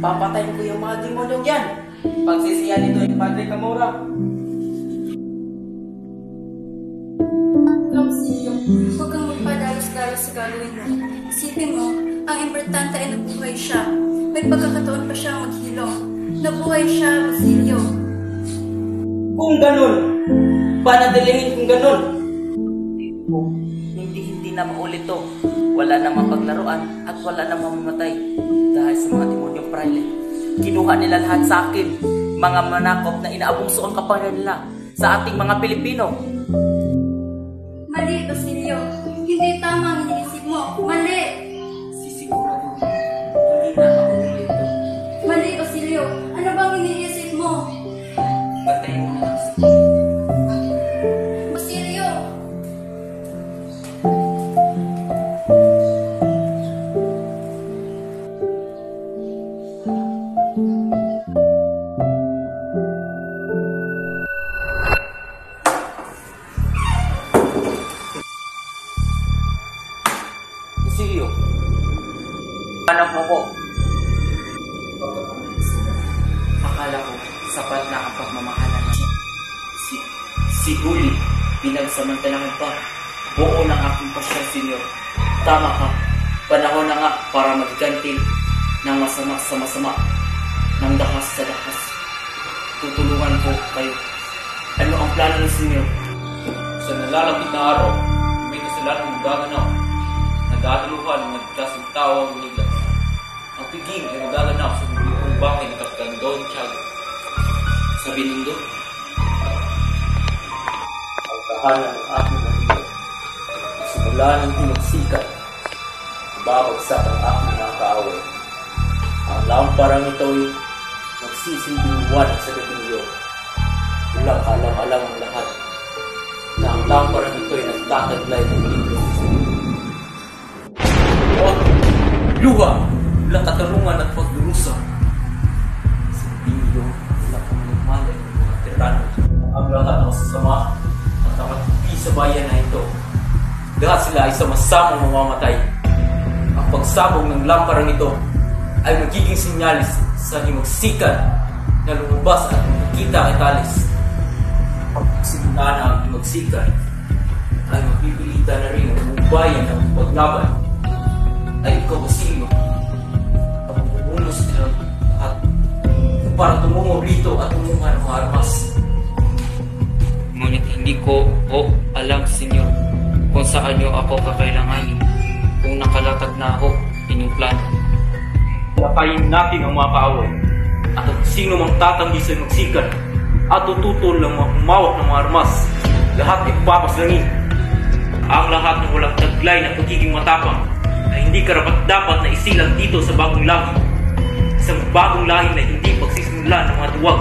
Papatayin ko yung mga demonyo yan. Pagsisiyan nito yung Padre Camorra. Auxilio, huwag kang magpadalos-dalos sa gagawin mo. Isipin mo, ang importante ay nabuhay siya. May pagkakataon pa siyang maghilom. Nabuhay siya, Auxilio. Kung ganun, panadalihin kung ganun. Hindi na maulit to. Wala namang paglaruan at wala namang mamatay. Dahil sa mga demonyong praile, kinuha nila lahat sa akin. Mga manakop na inaabungso ang kapangyarihan nila sa ating mga Pilipino. Mali, Auxilio. Hindi tama ang iniisip mo. Mali! Sisigurado, hindi na maulit to. Mali, Auxilio. Ano bang iniisip mo? Patayin mo na lang si Auxilio! Silio, anak mo ko. Akala ko, sapat na ang pagmamahalan niya. Si Huli, pinagsamantalahan pa. Buo ng aking pasya, Senyor. Tama ka. Panahon na nga para magganti ng masama sa masama, ng dahas sa dahas. Tutulungan ko kayo. Ano ang plano ng Senyor? Sa nalalapit na araw, may kasalanan magaganap. Nagdadaluhan ng nagkasing tao ang unigas. Ang piging ay magaganap sa buong bahay ng Kapitan Don Tiago. Sa Binindo, ang tahanan ng aking marido. Simula ng hinagsikat, babagsak ang aking mga kaaway. Ang lamparang ito'y nagsisilbing buwan sa gabilyo. Walang alam-alam ang lahat na ang lamparang ito'y nagtataglay ng libro. Luha, walang katanungan at pagdurusa. Sa bilyo, wala kang malay ng mga tirano. Ang lahat ng sasama at ang matipi sa bayan na ito. Lahat sila ay sama-samang mamamatay. Ang pagsabog ng lamparang ito ay magiging sinyalis sa himagsikan na lumabas at makikita kay Talis. Ang simula na ang himagsikan ay mapipilitan na rin ang buong bayan ng paglaban. Ay ikaw, Basilio, ang bumunos nilang lahat para tumungo rito at tumungan ng mga armas. Ngunit hindi ko alam, Senyor, kung saan niyo ako kakailanganin kung nakalatag na ako inyong plano. Patayin natin ang mga kaaway at ang sino mang tatanggi sa magsikan at tututol lang mga humawak ng mga armas, lahat ay papaslangin. Ang lahat ng walang taglay na pagiging matapang na hindi karapat-dapat na isilang dito sa bagong lahi. Isang bagong lahi na hindi pagsisimula ng mga duwag.